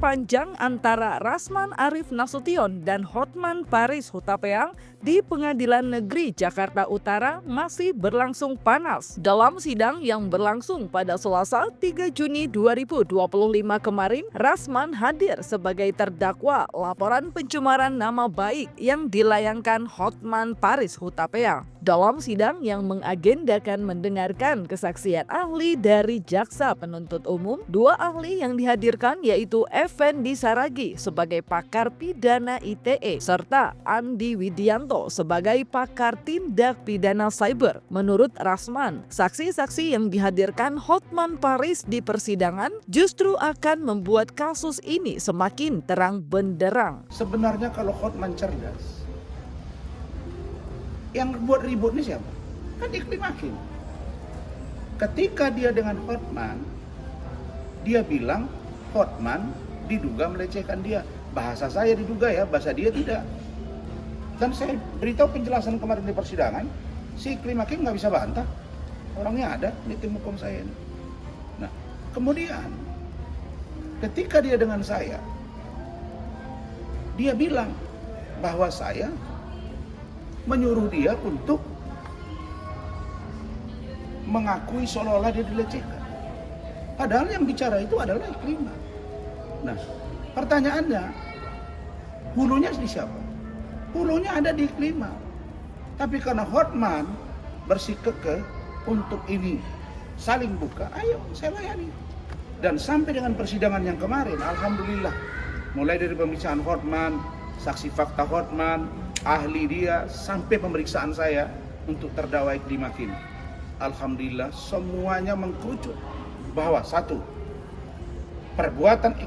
panjang antara Rasman Arif Nasution dan Hotman Paris Hutapea di Pengadilan Negeri Jakarta Utara masih berlangsung panas. Dalam sidang yang berlangsung pada Selasa 3 Juni 2025 kemarin, Rasman hadir sebagai terdakwa laporan pencemaran nama baik yang dilayangkan Hotman Paris Hutapea. Dalam sidang yang mengagendakan mendengarkan kesaksian ahli dari jaksa penuntut umum, dua ahli yang dihadirkan yaitu Effendi Saragi sebagai pakar pidana ITE serta Andi Widianto sebagai pakar tindak pidana cyber. Menurut Rasman, saksi-saksi yang dihadirkan Hotman Paris di persidangan justru akan membuat kasus ini semakin terang benderang. Sebenarnya kalau Hotman cerdas, yang buat ribut ini siapa? Kan Iklim Hakim. Ketika dia dengan Hotman, dia bilang Hotman diduga melecehkan dia. Bahasa saya diduga ya, bahasa dia tidak. Dan saya beritahu penjelasan kemarin di persidangan, si Iklim Hakim nggak bisa bantah. Orangnya ada di tim hukum saya ini. Nah, kemudian ketika dia dengan saya, dia bilang bahwa saya menyuruh dia untuk mengakui seolah-olah dia dilecehkan. Padahal yang bicara itu adalah Iklim. Nah, pertanyaannya, hulunya di siapa? Hulunya ada di Iklim. Tapi karena Hotman bersikukuh untuk ini saling buka, ayo saya layani. Dan sampai dengan persidangan yang kemarin, alhamdulillah, mulai dari pemeriksaan Hotman, saksi fakta Hotman, ahli dia, sampai pemeriksaan saya untuk terdakwa Iklim Hakim. Alhamdulillah semuanya mengkerucut bahwa satu, perbuatan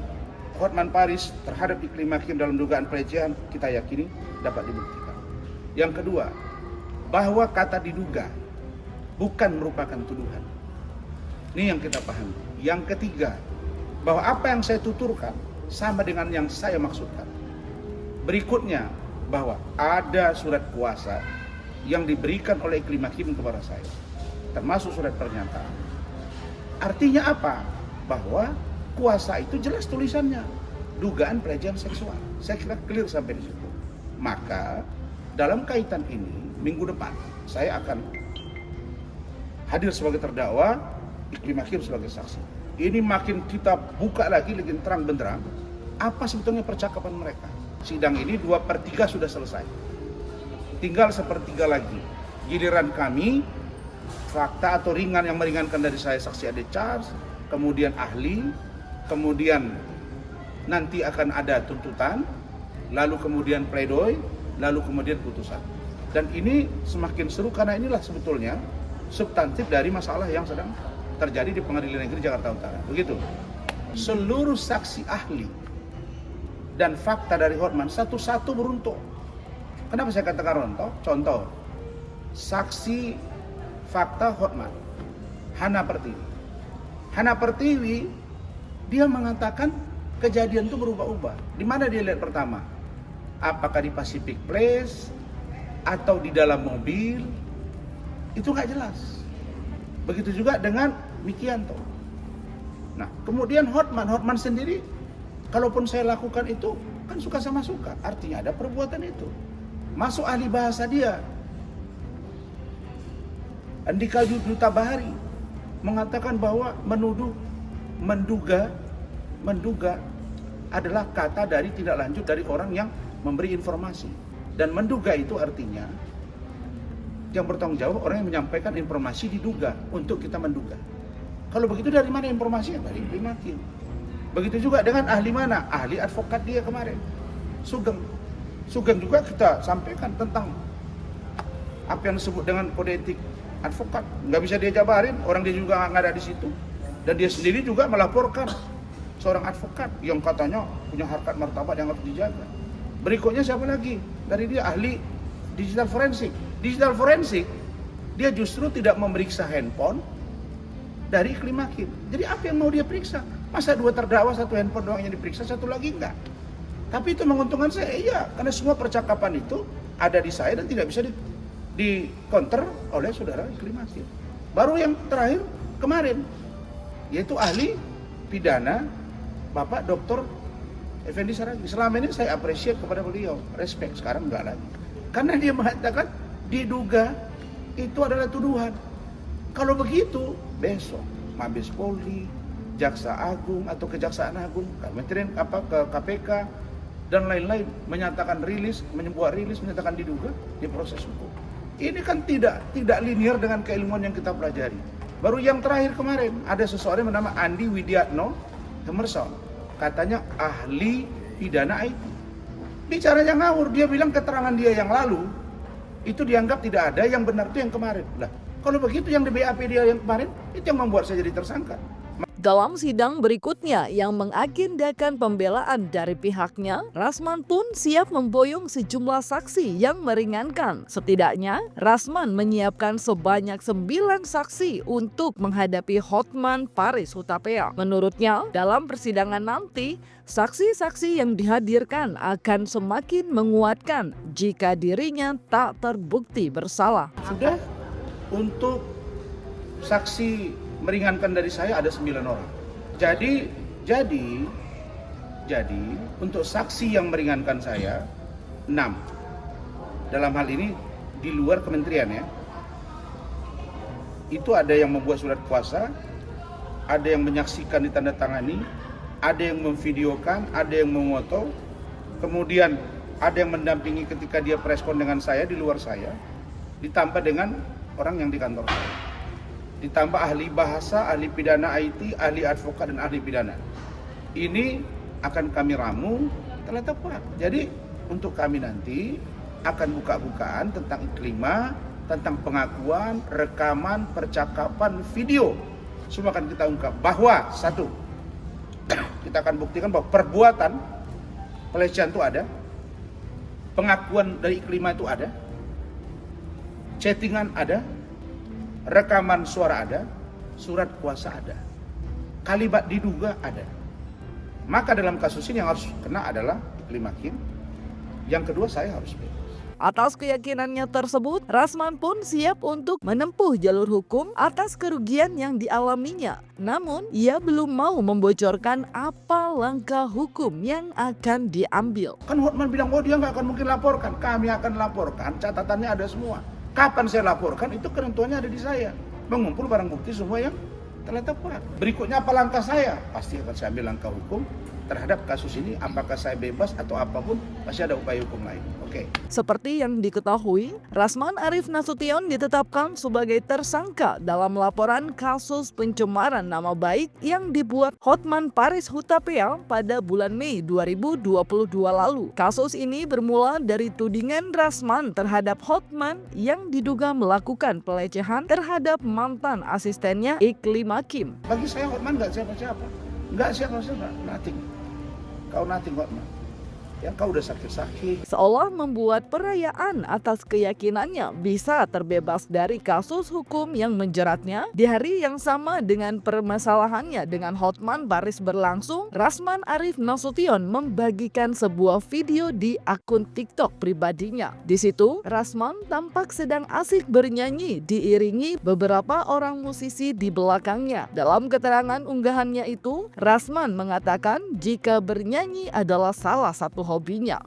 Hotman Paris terhadap Iklim Hakim dalam dugaan pelecehan kita yakini dapat dibuktikan. Yang kedua, bahwa kata diduga bukan merupakan tuduhan. Ini yang kita pahami. Yang ketiga, bahwa apa yang saya tuturkan sama dengan yang saya maksudkan. Berikutnya, bahwa ada surat kuasa yang diberikan oleh Iklim Hakim kepada saya, termasuk surat pernyataan. Artinya apa? Bahwa kuasa itu jelas tulisannya, dugaan pelecehan seksual. Saya kira clear sampai di situ. Maka dalam kaitan ini, minggu depan saya akan hadir sebagai terdakwa, Iklim Hakim sebagai saksi. Ini makin kita buka lagi, lagi terang benderang apa sebetulnya percakapan mereka. Sidang ini 2/3 sudah selesai. Tinggal 1/3 lagi. Giliran kami, fakta atau ringan yang meringankan dari saya saksi Ade Charles, kemudian ahli, kemudian nanti akan ada tuntutan, lalu kemudian pledoi, lalu kemudian putusan. Dan ini semakin seru karena inilah sebetulnya substantif dari masalah yang sedang terjadi di Pengadilan Negeri Jakarta Utara. Begitu. Seluruh saksi ahli dan fakta dari Hotman satu-satu beruntung. Kenapa saya katakan rontok? Contoh, saksi fakta Hotman, Hana Pertiwi. Hana Pertiwi, dia mengatakan kejadian itu berubah-ubah. Di mana dia lihat pertama? Apakah di Pacific Place atau di dalam mobil? Itu nggak jelas. Begitu juga dengan Mikianto. Nah, kemudian Hotman sendiri, kalaupun saya lakukan itu, kan suka sama suka. Artinya ada perbuatan itu. Masuk ahli bahasa dia, Andika Duta Bahari, mengatakan bahwa menduga adalah kata dari tindak lanjut dari orang yang memberi informasi. Dan menduga itu artinya yang bertanggung jawab orang yang menyampaikan informasi diduga untuk kita menduga. Kalau begitu dari mana informasinya? Dari Iklim Hakim. Begitu juga dengan ahli mana? Ahli advokat dia kemarin, Sugeng. Sugeng juga kita sampaikan tentang apa yang disebut dengan kode etik advokat. Nggak bisa dia jabarin, orang dia juga nggak ada di situ. Dan dia sendiri juga melaporkan seorang advokat yang katanya punya harkat martabat yang harus dijaga. Berikutnya siapa lagi? Dari dia ahli digital forensik. Digital forensik, dia justru tidak memeriksa handphone dari Iklim Hakim. Jadi apa yang mau dia periksa? Masa dua terdakwa satu handphone doang yang diperiksa, satu lagi enggak? Tapi itu menguntungkan saya, iya, karena semua percakapan itu ada di saya dan tidak bisa di counter oleh saudara Iklim Hakim. Baru yang terakhir kemarin, yaitu ahli pidana Bapak Dr. Effendi Saragih. Selama ini saya appreciate kepada beliau, respect. Sekarang enggak lagi. Karena dia mengatakan diduga itu adalah tuduhan. Kalau begitu, besok Mabes Polri, Jaksa Agung atau Kejaksaan Agung, Kementerian ke KPK dan lain-lain menyatakan rilis, membuat rilis menyatakan diduga di proses hukum. Ini kan tidak linear dengan keilmuan yang kita pelajari. Baru yang terakhir kemarin ada seseorang bernama Andi Widiatno Emerson, katanya ahli pidana IT. Bicaranya ngawur, dia bilang keterangan dia yang lalu itu dianggap tidak ada, yang benar itu yang kemarin. Lah, kalau begitu yang di BAP dia yang kemarin itu yang membuat saya jadi tersangka. Dalam sidang berikutnya yang mengagendakan pembelaan dari pihaknya, Rasman pun siap memboyong sejumlah saksi yang meringankan. Setidaknya, Rasman menyiapkan sebanyak 9 saksi untuk menghadapi Hotman Paris Hutapea. Menurutnya, dalam persidangan nanti, saksi-saksi yang dihadirkan akan semakin menguatkan jika dirinya tak terbukti bersalah. Sudah, untuk saksi meringankan dari saya ada 9 orang. Jadi untuk saksi yang meringankan saya 6. Dalam hal ini di luar kementerian ya. Itu ada yang membuat surat kuasa, ada yang menyaksikan ditandatangani, ada yang memvideokan, ada yang memoto, kemudian ada yang mendampingi ketika dia preskon dengan saya di luar saya, ditambah dengan orang yang di kantor saya. Ditambah ahli bahasa, ahli pidana IT, ahli advokat, dan ahli pidana. Ini akan kami ramu telah tepat. Jadi untuk kami nanti akan buka-bukaan tentang iklima, tentang pengakuan, rekaman, percakapan, video. Semua akan kita ungkap bahwa satu, kita akan buktikan bahwa perbuatan pelecehan itu ada, pengakuan dari iklima itu ada, chattingan ada, rekaman suara ada, surat kuasa ada, kalimat diduga ada. Maka dalam kasus ini yang harus kena adalah Iklim Hakim. Yang kedua, saya harus bebas. Atas keyakinannya tersebut, Rasman pun siap untuk menempuh jalur hukum atas kerugian yang dialaminya. Namun, ia belum mau membocorkan apa langkah hukum yang akan diambil. Kan Hotman bilang, oh dia nggak akan mungkin laporkan. Kami akan laporkan, catatannya ada semua. Kapan saya laporkan, itu ketentuannya ada di saya. Mengumpul barang bukti semua yang telah tepat. Berikutnya apa langkah saya? Pasti akan saya ambil langkah hukum terhadap kasus ini. Apakah saya bebas atau apapun, pasti ada upaya hukum lain. Oke. Seperti yang diketahui, Rasman Arif Nasution ditetapkan sebagai tersangka dalam laporan kasus pencemaran nama baik yang dibuat Hotman Paris Hutapea pada bulan Mei 2022 lalu. Kasus ini bermula dari tudingan Rasman terhadap Hotman yang diduga melakukan pelecehan terhadap mantan asistennya Iklim Hakim. Bagi saya Hotman nggak siapa-siapa. Nggak siapa-siapa. Nothing. Kau nothing Hotman. Ya kau udah sakit-sakit. Seolah membuat perayaan atas keyakinannya bisa terbebas dari kasus hukum yang menjeratnya. Di hari yang sama dengan permasalahannya dengan Hotman Paris berlangsung, Rasman Arif Nasution membagikan sebuah video di akun TikTok pribadinya. Di situ, Rasman tampak sedang asik bernyanyi diiringi beberapa orang musisi di belakangnya. Dalam keterangan unggahannya itu, Rasman mengatakan jika bernyanyi adalah salah satu hobinya.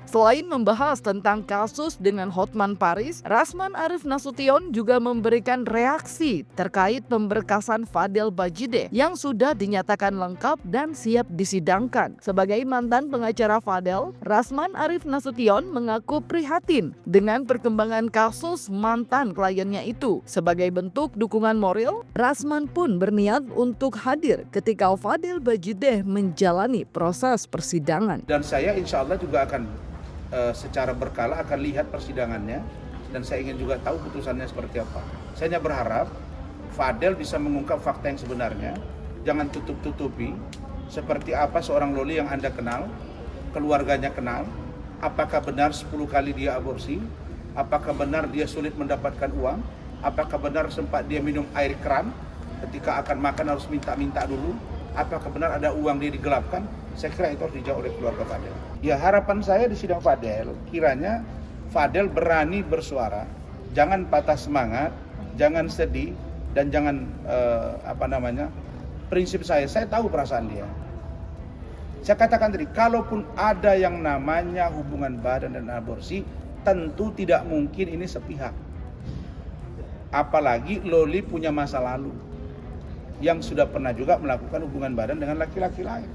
Selain membahas tentang kasus dengan Hotman Paris, Rasman Arif Nasution juga memberikan reaksi terkait pemberkasan Fadel Bajideh yang sudah dinyatakan lengkap dan siap disidangkan. Sebagai mantan pengacara Fadel, Rasman Arif Nasution mengaku prihatin dengan perkembangan kasus mantan kliennya itu. Sebagai bentuk dukungan moral, Rasman pun berniat untuk hadir ketika Fadel Bajideh menjalani proses persidangan. Dan saya insya Allah juga akan secara berkala akan lihat persidangannya, dan saya ingin juga tahu putusannya seperti apa. Saya hanya berharap Fadel bisa mengungkap fakta yang sebenarnya, jangan tutup-tutupi seperti apa seorang Loli yang Anda kenal, keluarganya kenal, apakah benar 10 kali dia aborsi, Apakah benar dia sulit mendapatkan uang? Apakah benar sempat dia minum air keran? Ketika akan makan harus minta-minta dulu? Apakah benar ada uang dia digelapkan? Saya kira itu harus dijawab oleh keluarga Fadel. Ya, harapan saya di sidang Fadel, kiranya Fadel berani bersuara, jangan patah semangat, jangan sedih, dan jangan prinsip saya tahu perasaan dia. Saya katakan tadi, kalaupun ada yang namanya hubungan badan dan aborsi, tentu tidak mungkin ini sepihak. Apalagi Loli punya masa lalu yang sudah pernah juga melakukan hubungan badan dengan laki-laki lain.